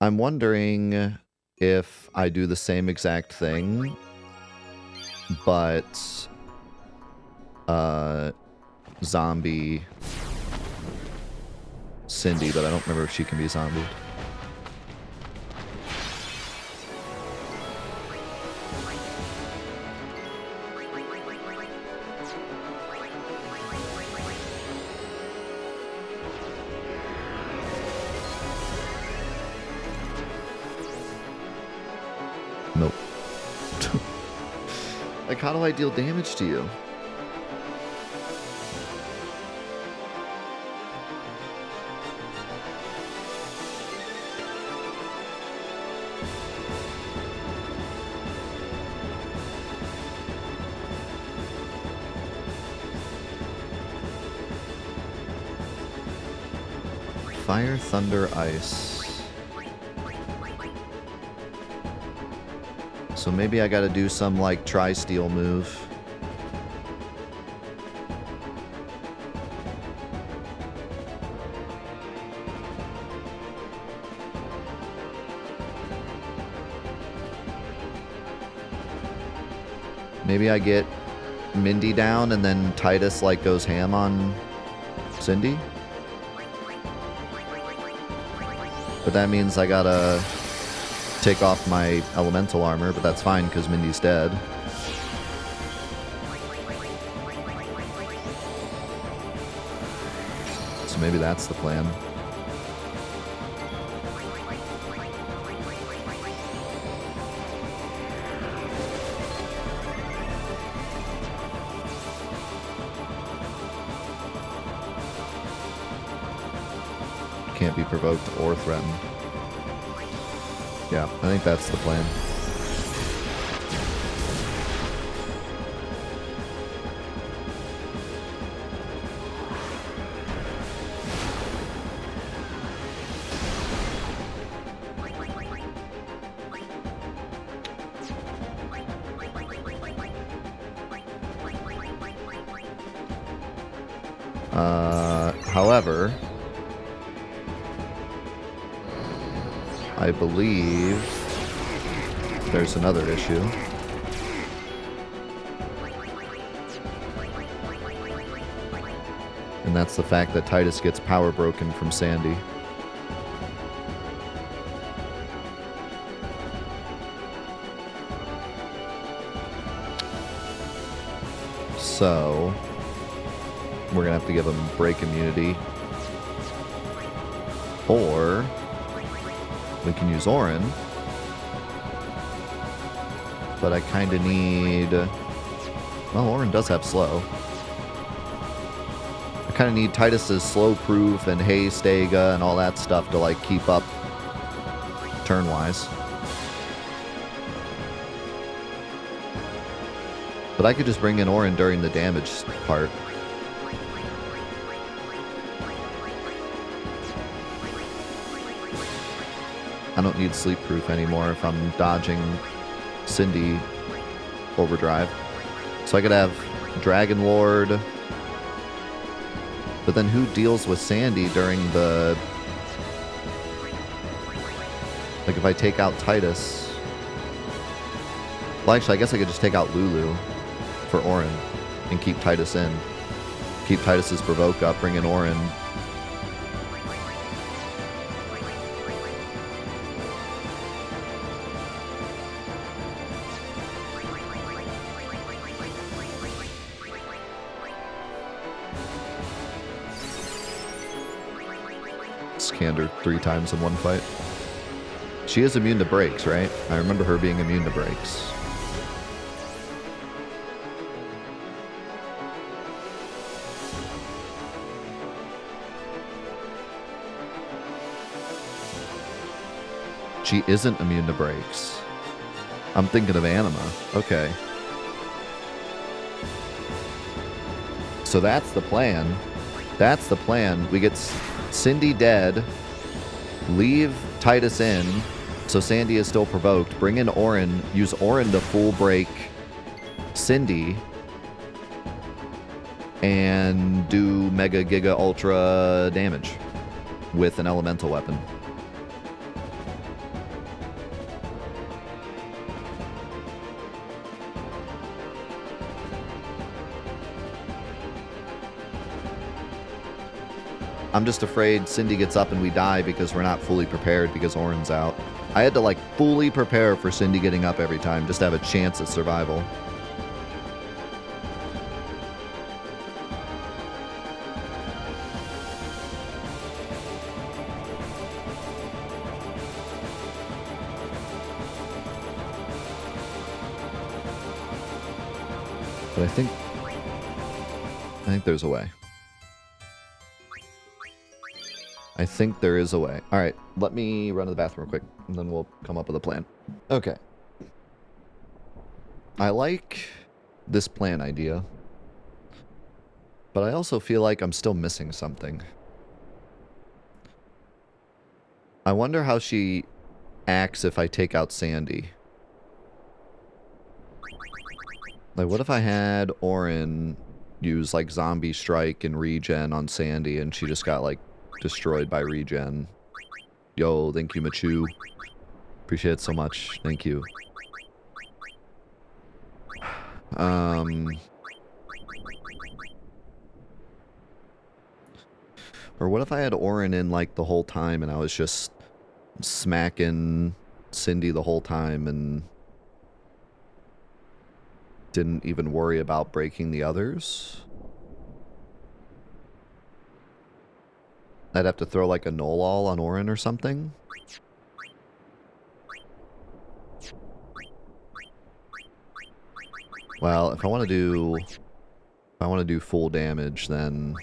I'm wondering if I do the same exact thing, but zombie Cindy, but I don't remember if she can be zombied. Nope. Like, how do I deal damage to you? Fire, thunder, ice. So maybe I gotta do some, like, tri-steel move. Maybe I get Mindy down and then Titus, like, goes ham on Cindy? But that means I gotta take off my elemental armor, but that's fine because Mindy's dead. So maybe that's the plan. Can't be provoked or threatened. Yeah, I think that's the plan. However, I believe there's another issue. And that's the fact that Titus gets power broken from Sandy. So we're gonna have to give him break immunity. Or we can use Orin. But I kind of need... Well, Orin does have slow. I kind of need Titus's slow proof and haste, Stega, and all that stuff to, like, keep up turn-wise. But I could just bring in Orin during the damage part. I don't need sleep proof anymore if I'm dodging Cindy overdrive. So I could have Dragon Lord. But then who deals with Sandy during the... Like if I take out Titus... Well, actually, I guess I could just take out Lulu for Orin and keep Titus in. Keep Titus's provoke up, bring in Orin. Scanned her 3 times in one fight. She is immune to breaks, right? I remember her being immune to breaks. She isn't immune to breaks. I'm thinking of Anima. Okay. So that's the plan. That's the plan. We get Cindy dead, leave Titus in, so Sandy is still provoked, bring in Orin, use Orin to full break Cindy, and do Mega Giga Ultra damage with an elemental weapon. I'm just afraid Cindy gets up and we die because we're not fully prepared because Orin's out. I had to like fully prepare for Cindy getting up every time just to have a chance at survival. But I think there's a way. I think there is a way. All right, let me run to the bathroom real quick, and then we'll come up with a plan. Okay. I like this plan idea, but I also feel like I'm still missing something. I wonder how she acts if I take out Sandy. Like, what if I had Orin use, like, Zombie Strike and Regen on Sandy, and she just got, like, destroyed by Regen? Yo, thank you, Machu. Appreciate it so much. Thank you. Or what if I had Orin in, like, the whole time, and I was just smacking Cindy the whole time, and didn't even worry about breaking the others? I'd have to throw like a null-all on Orin or something. Well, if I want to do full damage, then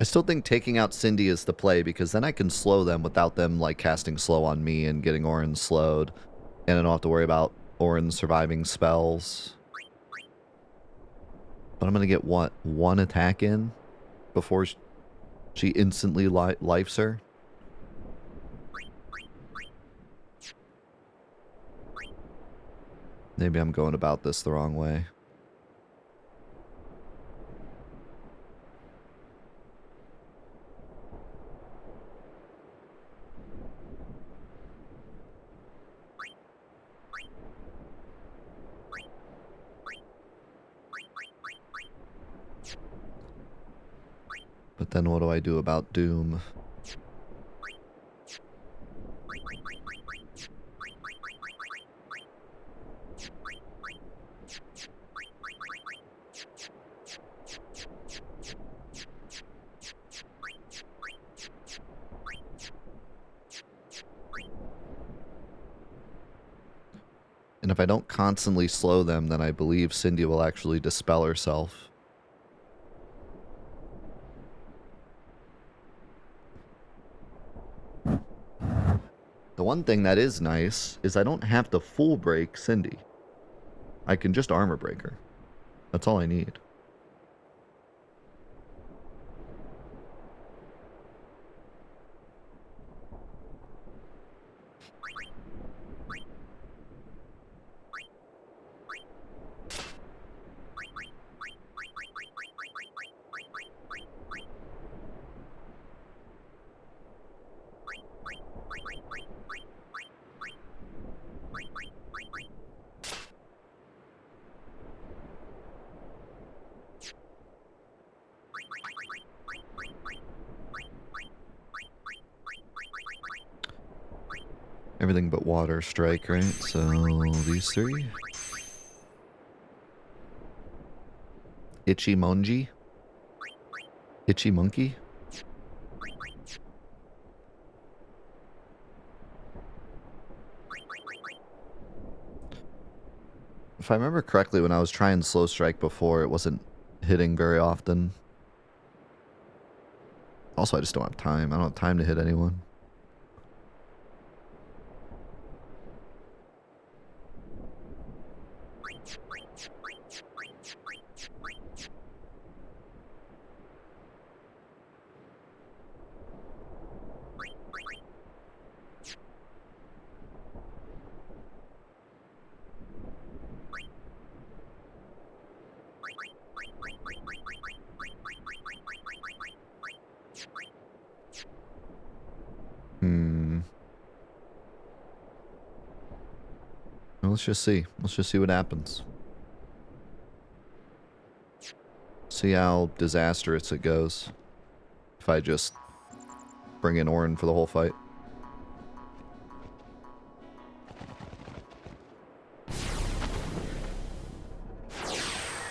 I still think taking out Cindy is the play, because then I can slow them without them, like, casting slow on me and getting Orin slowed. And I don't have to worry about Orin surviving spells. But I'm going to get, what, one attack in before she instantly lifes her? Maybe I'm going about this the wrong way. But then what do I do about Doom? And if I don't constantly slow them, then I believe Cindy will actually dispel herself. The one thing that is nice is I don't have to full break Cindy. I can just armor break her. That's all I need. Everything but water strike, right? So these three. Itchy Monji? Itchy Monkey? If I remember correctly, when I was trying slow strike before, it wasn't hitting very often. Also, I just don't have time. I don't have time to hit anyone. let's just see. Let's just see what happens. See how disastrous it goes if I just bring in Orin for the whole fight.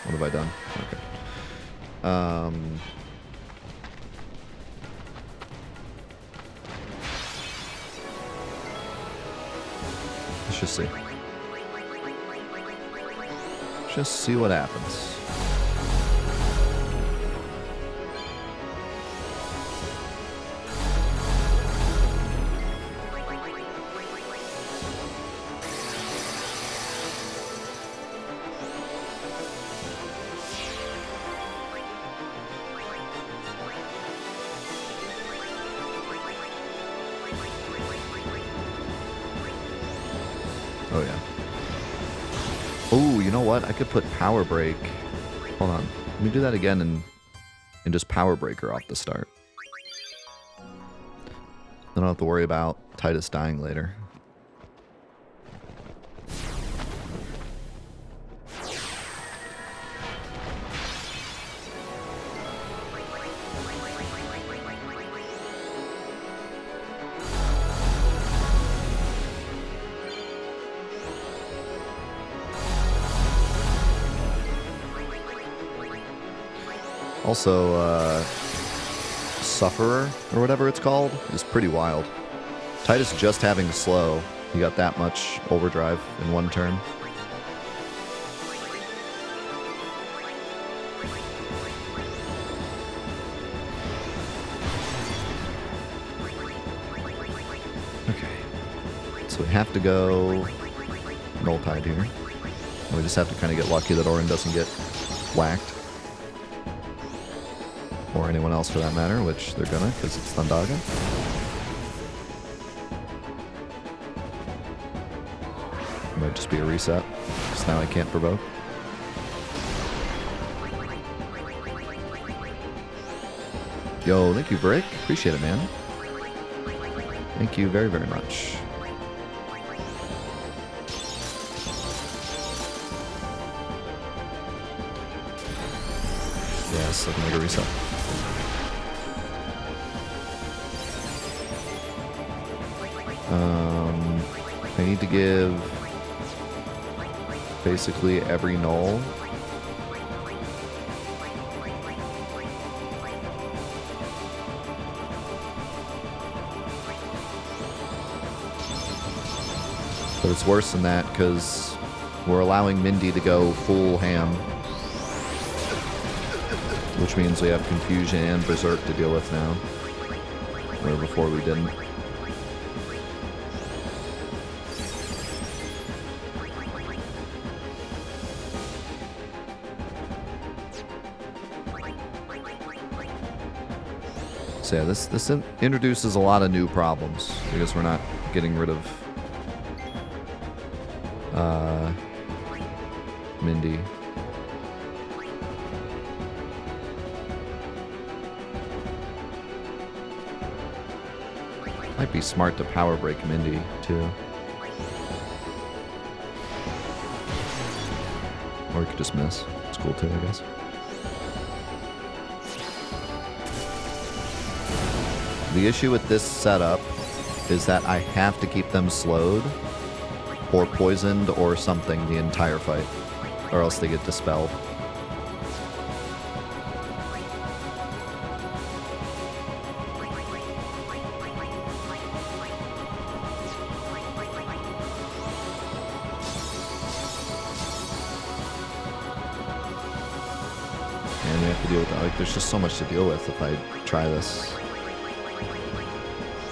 What have I done? Okay. Let's just see. Just see what happens. Oh, yeah. Oh, you know what? I could put Power Break. Hold on. Let me do that again and just Power Break her off the start. Then I don't have to worry about Titus dying later. Also, Sufferer, or whatever it's called, is pretty wild. Titus just having slow, he got that much overdrive in one turn. Okay. So we have to go Null Tide here. And we just have to kind of get lucky that Orin doesn't get whacked. Or anyone else for that matter, which they're gonna, because it's Thundaga. Might just be a reset, because now I can't provoke. Yo, thank you, Brick. Appreciate it, man. Thank you very, very much. Yes, I can make a reset. I need to give basically every null. But it's worse than that because we're allowing Mindy to go full ham. Which means we have Confusion and Berserk to deal with now. Where before we didn't. So yeah, this introduces a lot of new problems because we're not getting rid of Mindy. Might be smart to power break Mindy too. Or you could just miss. It's cool too, I guess. The issue with this setup is that I have to keep them slowed or poisoned or something the entire fight, or else they get dispelled. And we have to deal with that. Like, there's just so much to deal with if I try this.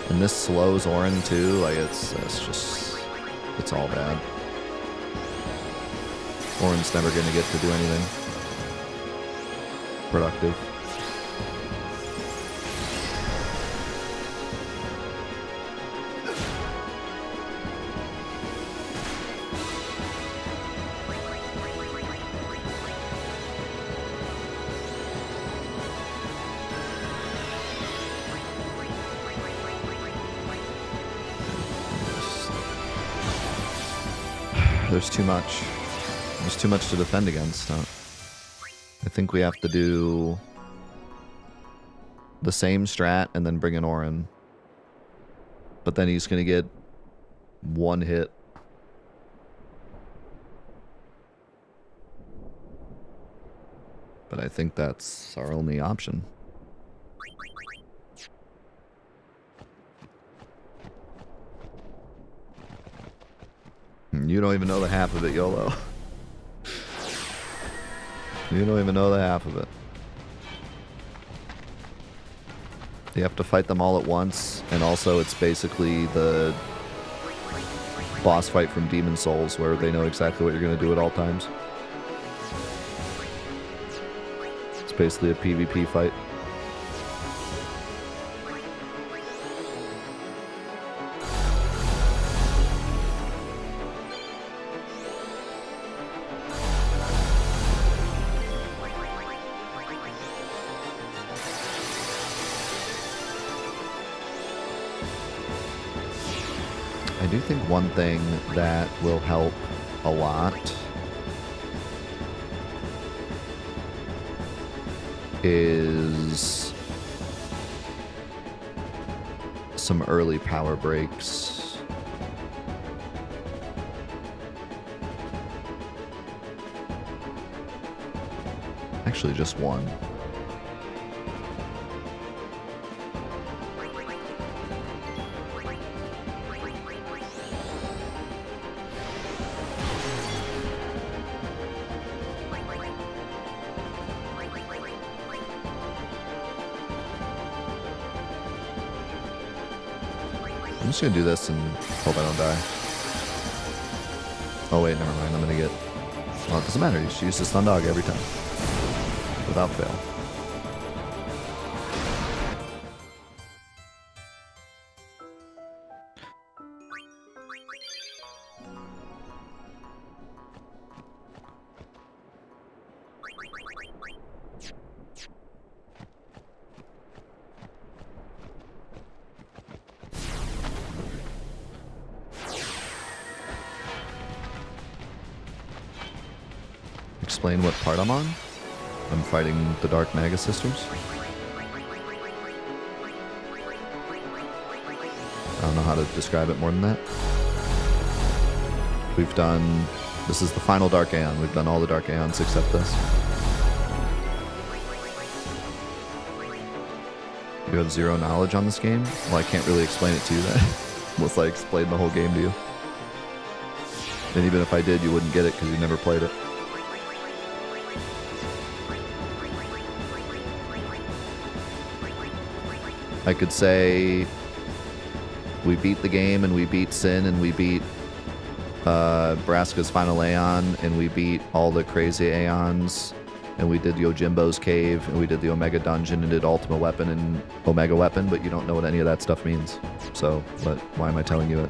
And this slows Orin too, like it's all bad. Orin's never gonna get to do anything productive. there's too much. There's too much to defend against. I think we have to do the same strat and then bring in Orin. But then he's going to get one hit. But I think that's our only option. You don't even know the half of it, YOLO. You don't even know the half of it. You have to fight them all at once, and also it's basically the boss fight from Demon Souls, where they know exactly what you're going to do at all times. It's basically a PvP fight. I do think one thing that will help a lot is some early power breaks. Actually, just one. I'm just gonna do this and hope I don't die. Oh wait, never mind. I'm gonna get... Well, it doesn't matter. You should use the stun dog every time. Without fail. Explain what part I'm on? I'm fighting the Dark Maga Sisters. I don't know how to describe it more than that. We've done... This is the final Dark Aeon. We've done all the Dark Aeons except this. You have zero knowledge on this game? Well, I can't really explain it to you then. Unless I explain the whole game to you. And even if I did, you wouldn't get it because you never played it. I could say we beat the game and we beat Sin and we beat Braska's final Aeon and we beat all the crazy Aeons and we did Yojimbo's Cave and we did the Omega Dungeon and did Ultima Weapon and Omega Weapon, but you don't know what any of that stuff means. So, but why am I telling you it?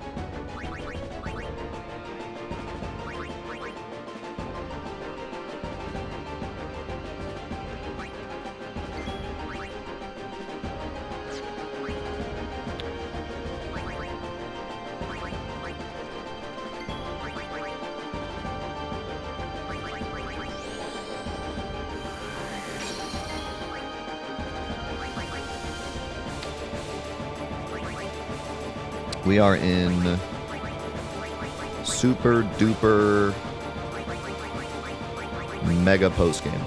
We are in super duper mega post game.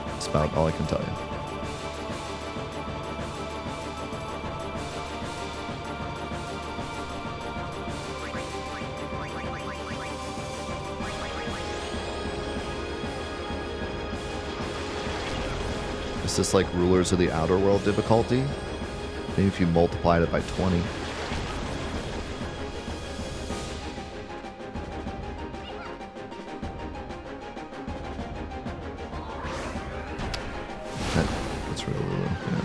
That's about all I can tell you. Is this like Rulers of the Outer World difficulty? Maybe if you multiplied it by 20. That's really low, yeah.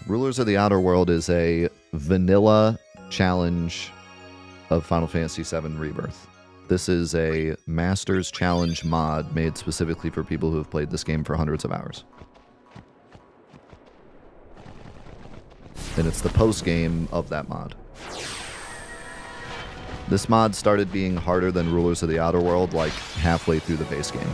Rulers of the Outer World is a vanilla challenge of Final Fantasy VII Rebirth. This is a Masters Challenge mod made specifically for people who have played this game for hundreds of hours. and it's the post game of that mod. This mod started being harder than Rulers of the Outer World like halfway through the base game.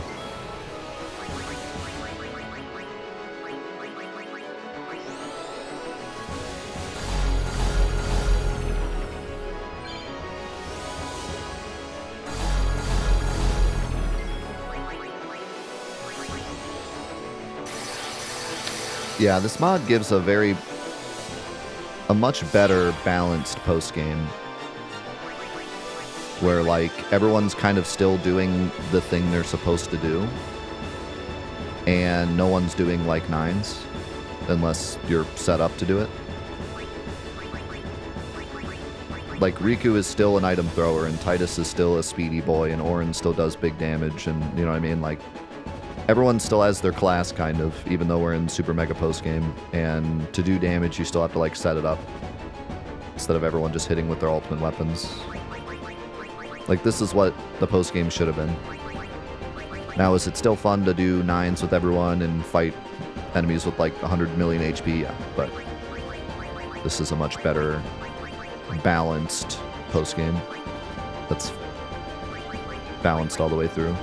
Yeah, this mod gives a much better balanced post game where like everyone's kind of still doing the thing they're supposed to do and no one's doing like 9s unless you're set up to do it. Like Riku is still an item thrower and Titus is still a speedy boy and Auron still does big damage, and you know what I mean? Like everyone still has their class kind of, even though we're in super mega post game, and to do damage you still have to like set it up instead of everyone just hitting with their ultimate weapons. Like, this is what the post-game should have been. Now, is it still fun to do 9s with everyone and fight enemies with, like, 100 million HP? Yeah, but this is a much better balanced post-game that's balanced all the way through.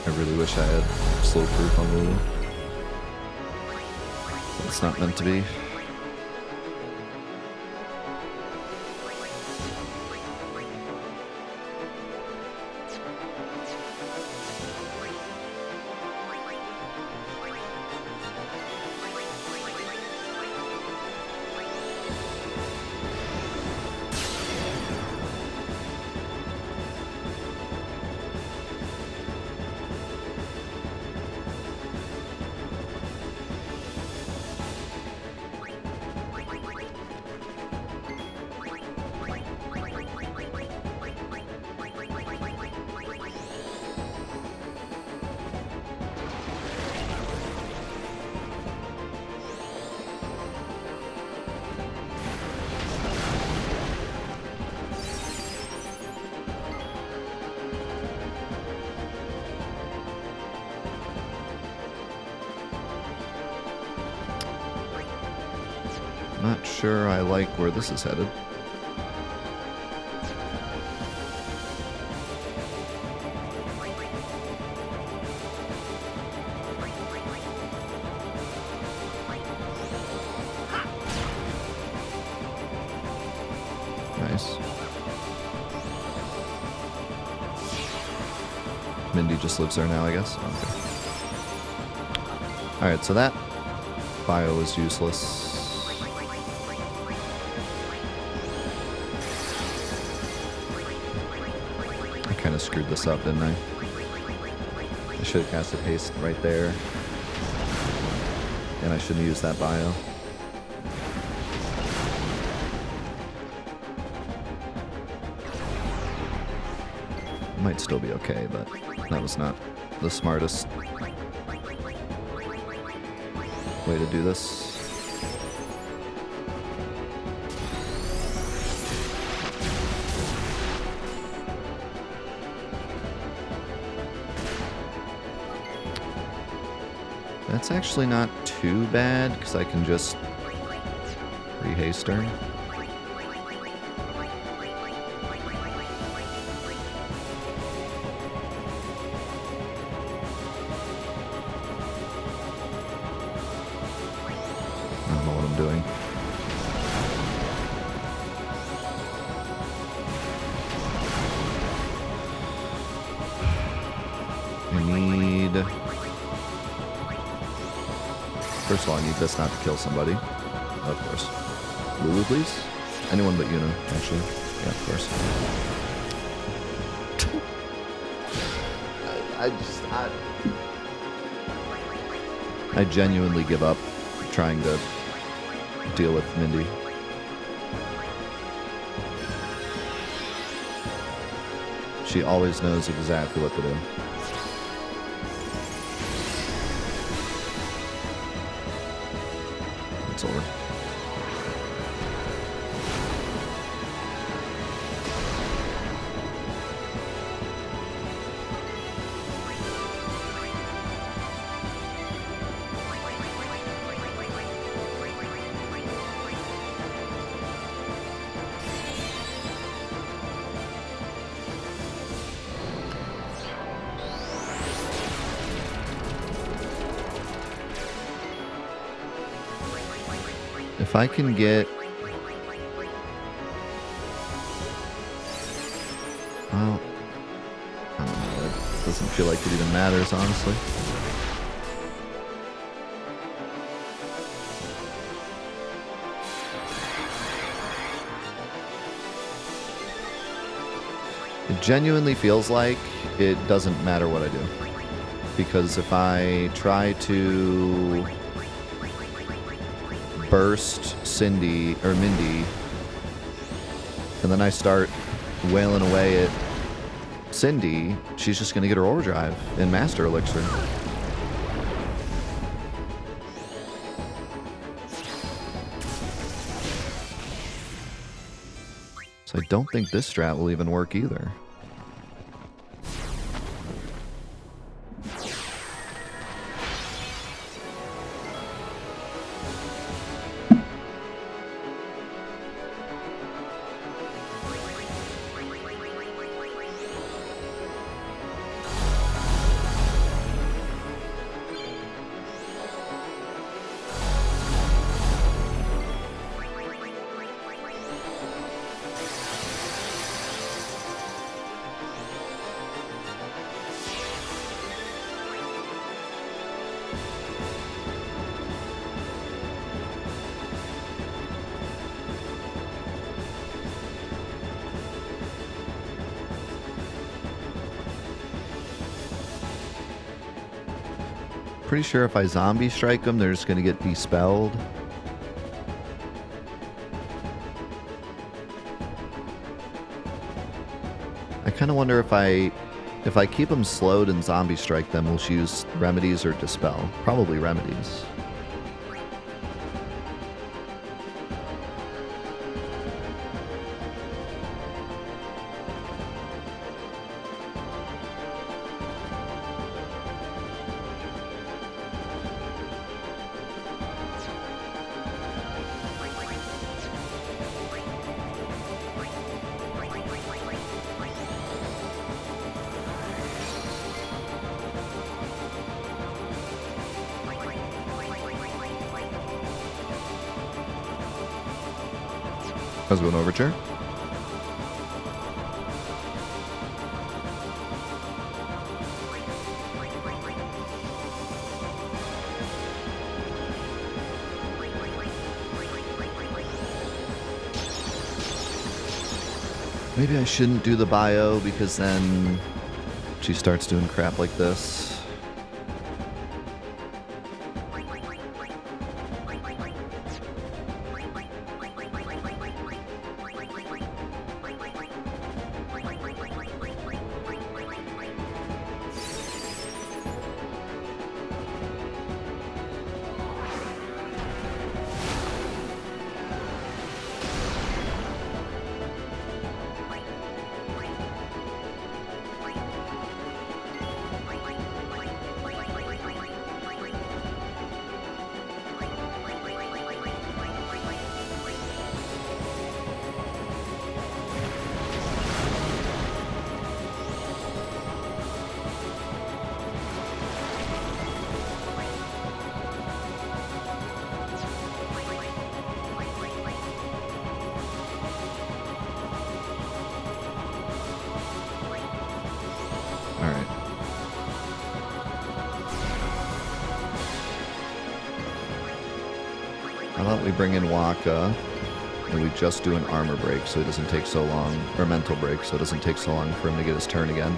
I really wish I had slow proof on Lulu. It's not meant to be. Not sure I like where this is headed. Nice. Mindy just lives there now, I guess. Okay. Alright, so that bio is useless. I kind of screwed this up, didn't I? I should have casted haste right there. And I shouldn't use that bio. Might still be okay, but that was not the smartest way to do this. That's actually not too bad, because I can just re-haste her. I don't know what I'm doing. I need... First of all, I need this not to kill somebody. Of course. Lulu, please? Anyone but Yuna, actually. Yeah, of course. I genuinely give up trying to deal with Mindy. She always knows exactly what to do. It's over. If I can get... Well, I don't know. It doesn't feel like it even matters, honestly. It genuinely feels like it doesn't matter what I do. Because if I try to burst Cindy or Mindy, and then I start wailing away at Cindy, she's just gonna get her overdrive in Master Elixir. So I don't think this strat will even work either. Pretty sure if I zombie strike them, they're just going to get dispelled. I kind of wonder if I keep them slowed and zombie strike them, will she use remedies or dispel? Probably remedies. How's it going, Overture? Maybe I shouldn't do the bio because then she starts doing crap like this. We bring in Waka, and we just do an armor break so it doesn't take so long, or mental break so it doesn't take so long for him to get his turn again.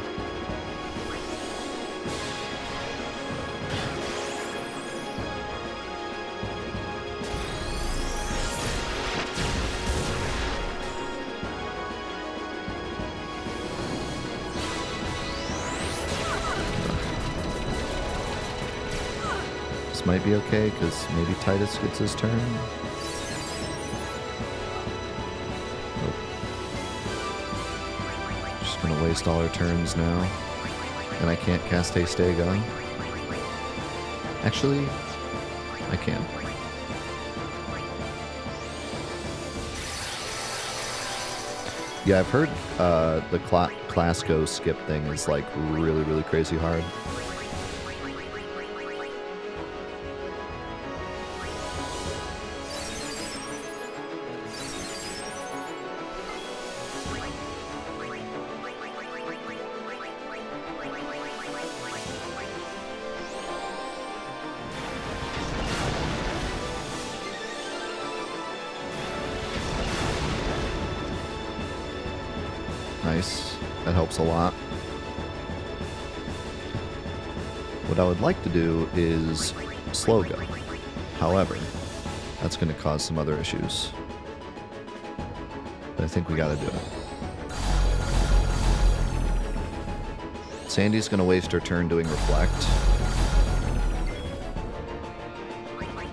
This might be okay because maybe Titus gets his turn. Gonna waste all our turns now. And I can't cast Hastega. Actually, I can. Yeah, I've heard the class go skip thing is like really, really crazy hard. Nice. That helps a lot. What I would like to do is slow go. However, that's going to cause some other issues. But I think we got to do it. Sandy's going to waste her turn doing Reflect.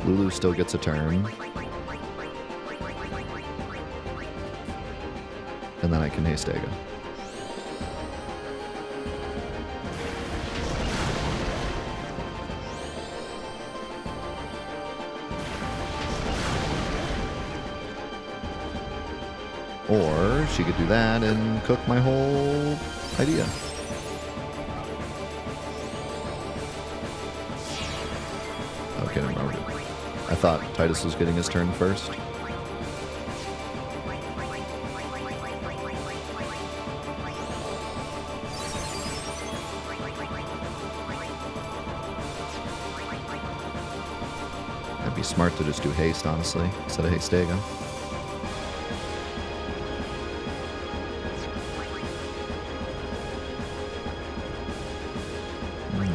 Lulu still gets a turn. And then I can Hastega. Or she could do that and cook my whole idea. Okay, never mind. I thought Titus was getting his turn first. It'd be smart to just do haste, honestly, instead of Hastega.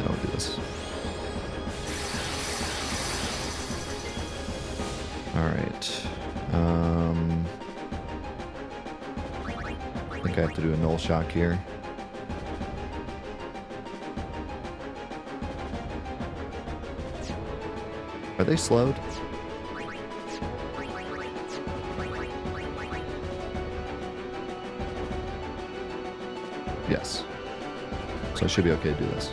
I'll do this. Alright. I think I have to do a null shock here. Are they slowed? Yes. So I should be okay to do this.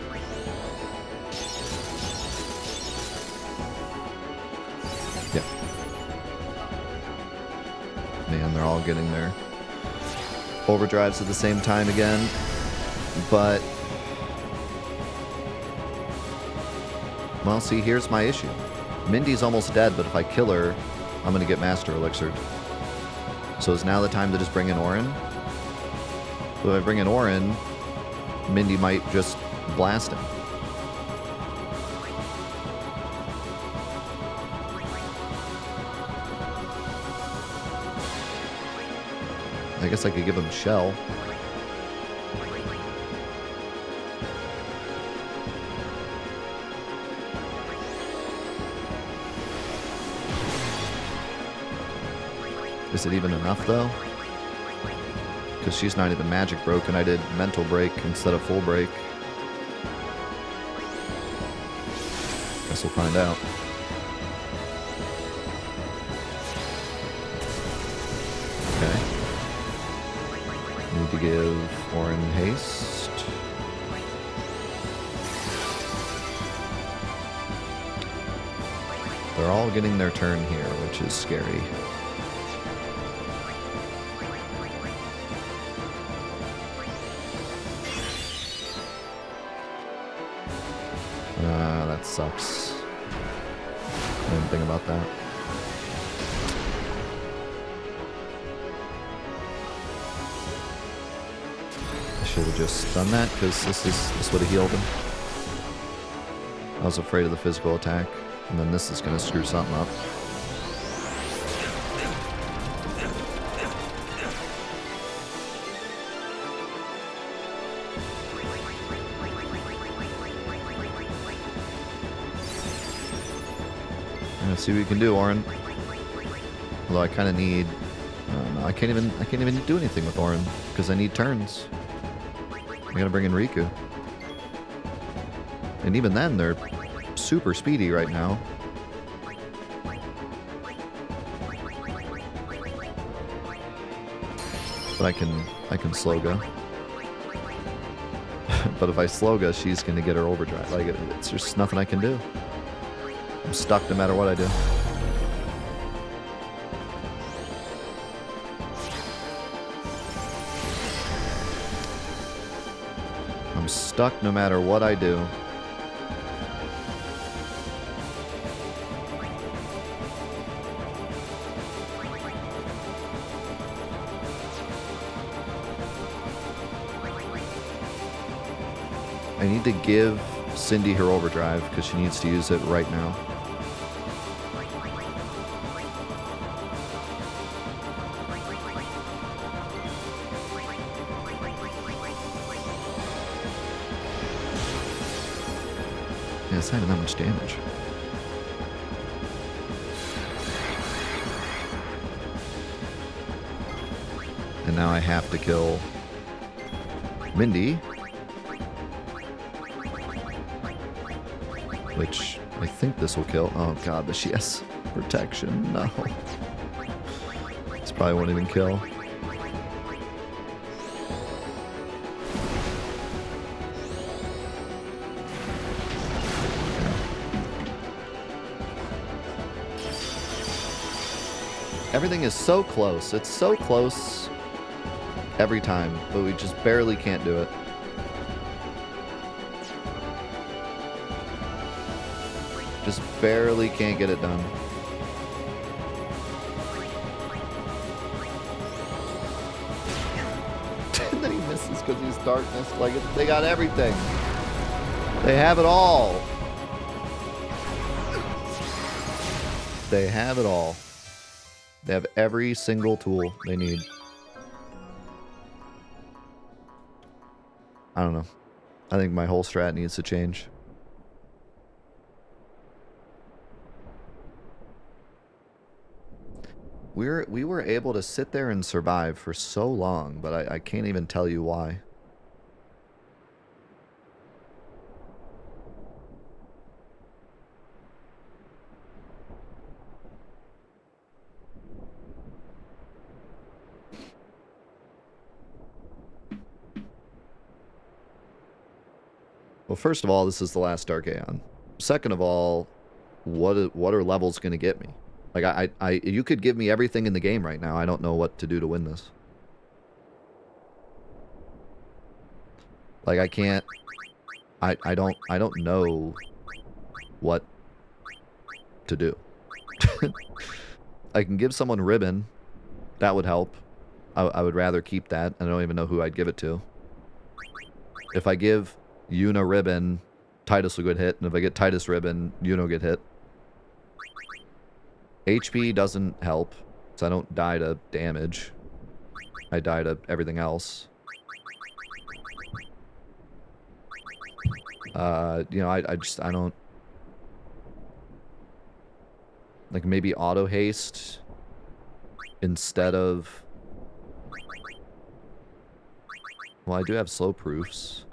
Yeah. Man, they're all getting their overdrives at the same time again. But... well, see, here's my issue. Mindy's almost dead, but if I kill her, I'm going to get Master Elixired. So is now the time to just bring in Orin? So if I bring in Orin, Mindy might just blast him. I guess I could give him Shell. Is it even enough, though? Because she's not even magic broken. I did mental break instead of full break. Guess we'll find out. Okay. Need to give Orin haste. They're all getting their turn here, which is scary. That sucks. I didn't think about that. I should have just done that because this would have healed him. I was afraid of the physical attack, and then this is going to screw something up. Let's see what you can do, Orin. Although I kind of need, no, I can't even do anything with Orin because I need turns. I gotta bring in Riku, and even then they're super speedy right now. But I can slow go. But if I slow go, she's gonna get her overdrive. Like it's just nothing I can do. I'm stuck no matter what I do. I'm stuck no matter what I do. I need to give Cindy her overdrive because she needs to use it right now. Yeah, it's not even that much damage. And now I have to kill Mindy. Which I think this will kill. Oh god, but she has protection. No. This probably won't even kill. Everything is so close. It's so close every time, but we just barely can't do it. Just barely can't get it done. And then he misses because he's darkness. Like, they got everything. They have it all. They have it all. They have every single tool they need. I don't know. I think my whole strat needs to change. We were able to sit there and survive for so long, but I can't even tell you why. Well, first of all, this is the last Dark Aeon. Second of all, what are levels going to get me? Like, you could give me everything in the game right now. I don't know what to do to win this. Like, I can't... I don't know what to do. I can give someone ribbon. That would help. I would rather keep that. I don't even know who I'd give it to. If I give Yuna ribbon, Titus will get hit. And if I get Titus ribbon, Yuna will get hit. HP doesn't help. So I don't die to damage. I die to everything else. You know, I don't... Like, maybe auto haste instead of... Well, I do have slow proofs.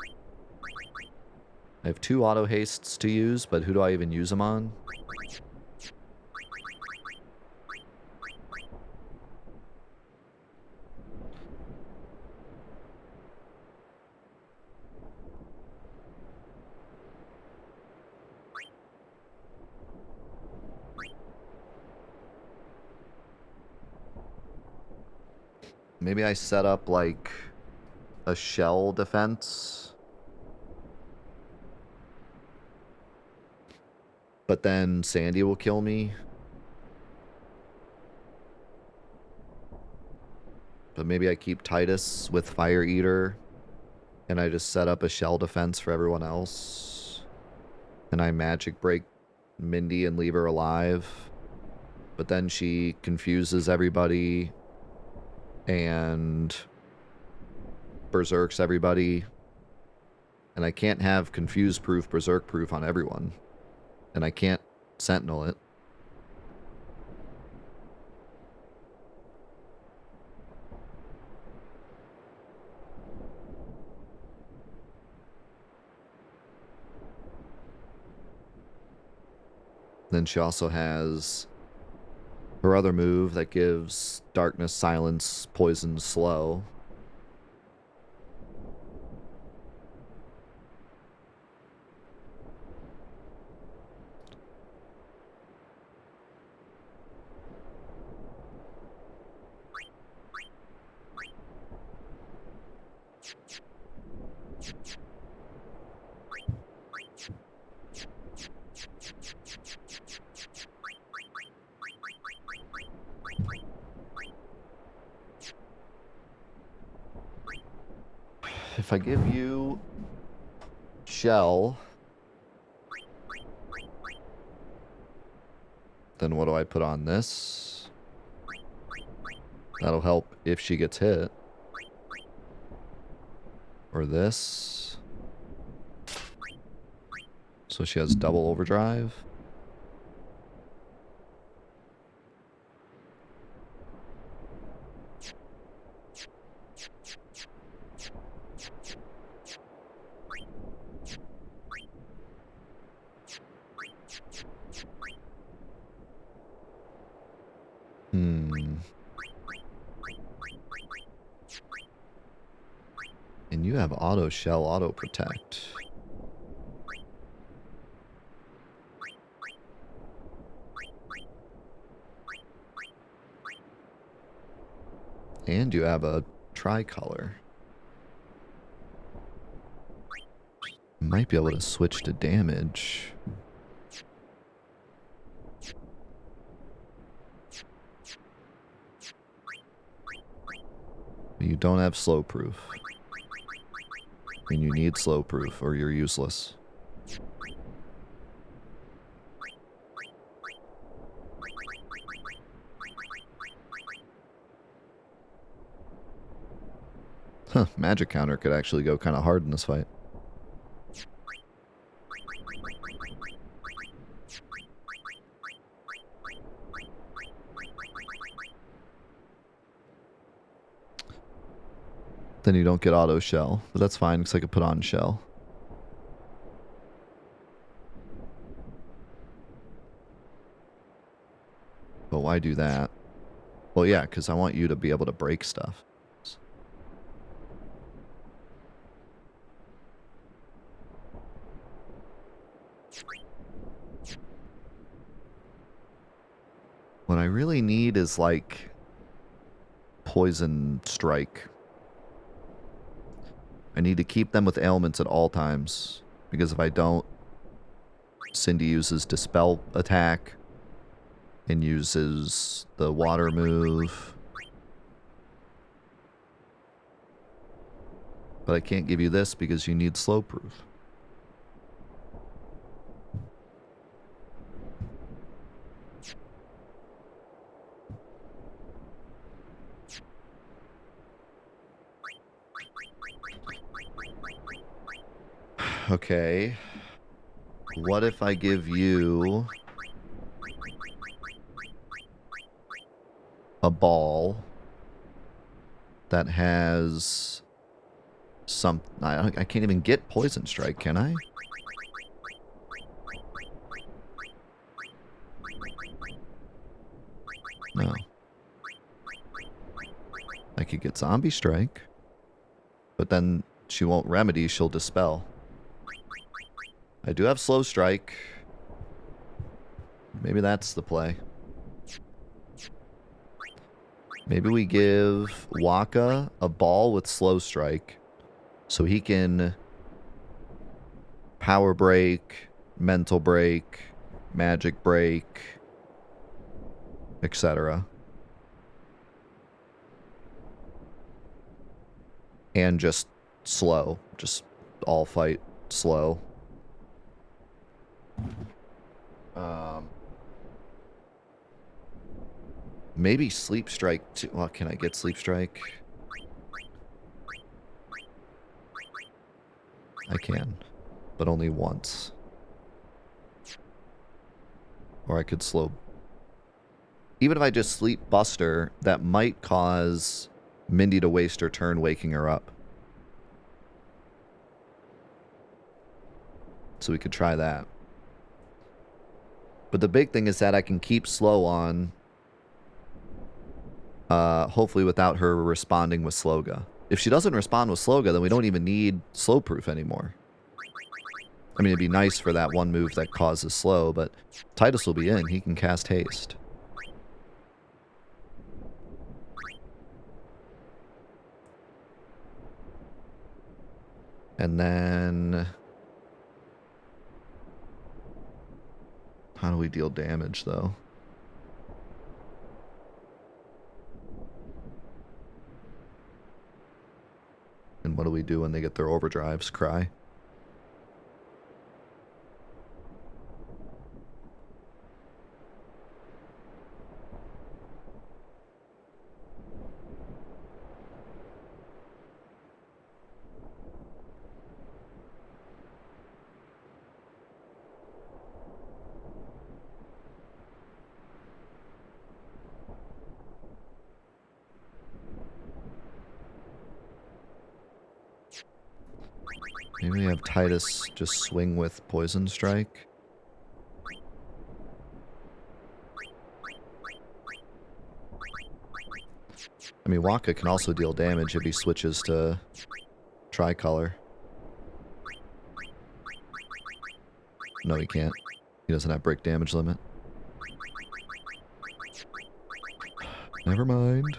I have 2 auto hastes to use, but who do I even use them on? Maybe I set up, like, a shell defense. But then Sandy will kill me. But maybe I keep Titus with Fire Eater. And I just set up a shell defense for everyone else. And I magic break Mindy and leave her alive. But then she confuses everybody. And berserks everybody. And I can't have confuse proof, berserk proof on everyone. And I can't sentinel it. Then she also has her other move that gives darkness, silence, poison, slow. If I give you shell, then what do I put on this? That'll help if she gets hit. Or this. So she has double overdrive. And you have auto shell, auto protect. And you have a tricolor. Might be able to switch to damage. But you don't have slow proof. And you need slow proof or you're useless. Huh, magic counter could actually go kind of hard in this fight. Then you don't get auto shell, but that's fine because I could put on shell. But why do that? Well, yeah, because I want you to be able to break stuff. What I really need is, like, poison strike. I need to keep them with ailments at all times. Because if I don't, Cindy uses Dispel attack. And uses the water move. But I can't give you this because you need slow proof. Okay. What if I give you a ball that has some... I can't even get Poison Strike, can I? No. I could get Zombie Strike. But then she won't remedy, she'll dispel. I do have Slow Strike. Maybe that's the play. Maybe we give Waka a ball with Slow Strike so he can Power Break, Mental Break, Magic Break, etc. And just slow. Just all fight slow. Maybe Sleep Strike too. Well, can I get Sleep Strike? I can, but only once. Or I could slow. Even if I just Sleep Buster, that might cause Mindy to waste her turn waking her up. So we could try that. But the big thing is that I can keep slow on, hopefully without her responding with Sloga. If she doesn't respond with Sloga, then we don't even need slow proof anymore. I mean, it'd be nice for that one move that causes slow, but Titus will be in. He can cast haste. And then... how do we deal damage, though? And what do we do when they get their overdrives? Cry? Maybe we have Titus just swing with Poison Strike. I mean, Waka can also deal damage if he switches to Tricolor. No, he can't. He doesn't have break damage limit. Never mind.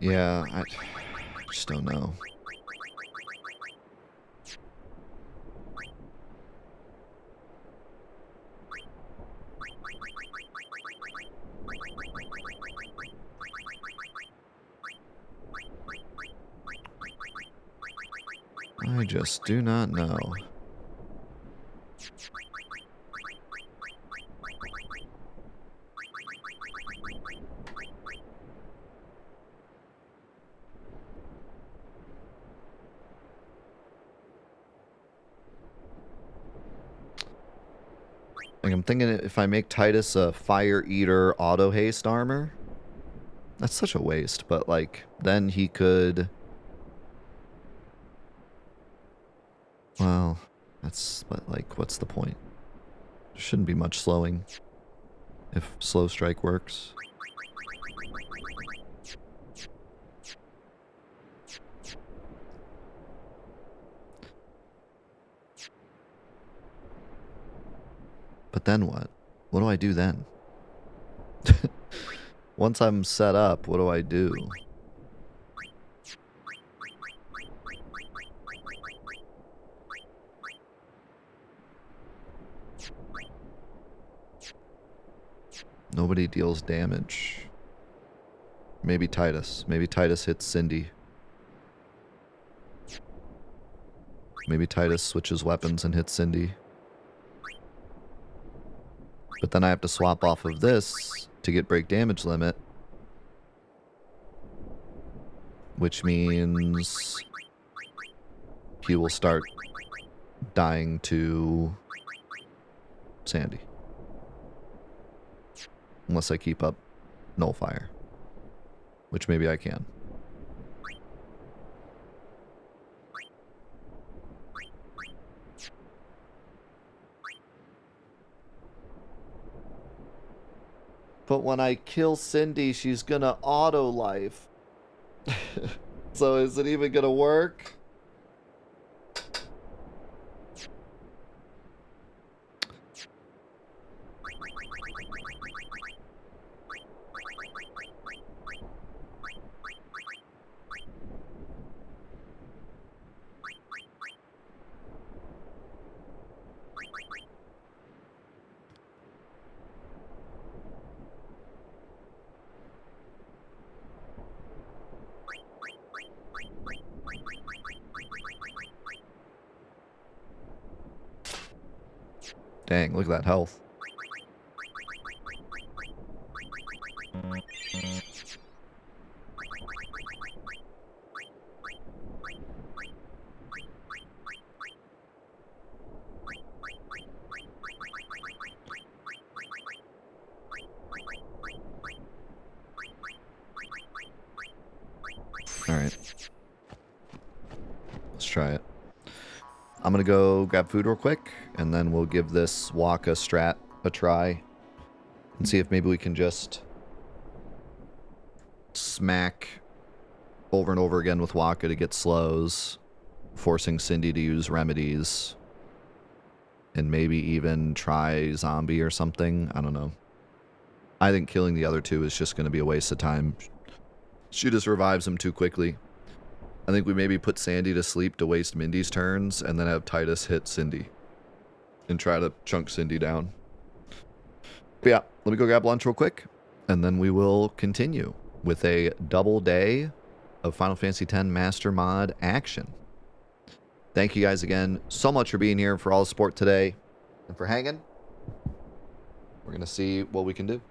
Yeah, I just don't know. I just do not know. Like, I'm thinking if I make Titus a Fire Eater auto haste armor, that's such a waste, but like then he could... well, that's, but like, what's the point? There shouldn't be much slowing if Slow Strike works. But then what? What do I do then? Once I'm set up, what do I do? Nobody deals damage. Maybe Titus. Maybe Titus hits Cindy. Maybe Titus switches weapons and hits Cindy. But then I have to swap off of this to get break damage limit. Which means he will start dying to Sandy. Unless I keep up Nullfire. Which maybe I can. But when I kill Cindy, she's gonna auto-life. So is it even gonna work? Dang, look at that health. Alright. Let's try it. I'm gonna go grab food real quick, and then we'll give this Waka strat a try. And see if maybe we can just smack over and over again with Waka to get slows, forcing Cindy to use remedies. And maybe even try zombie or something. I don't know. I think killing the other two is just going to be a waste of time. She just revives him too quickly. I think we maybe put Sandy to sleep to waste Mindy's turns, and then have Titus hit Cindy. And try to chunk Cindy down. But yeah, let me go grab lunch real quick, and then we will continue with a double day of Final Fantasy X Master Mod action. Thank you guys again so much for being here, for all the support today, and for hanging. We're going to see what we can do.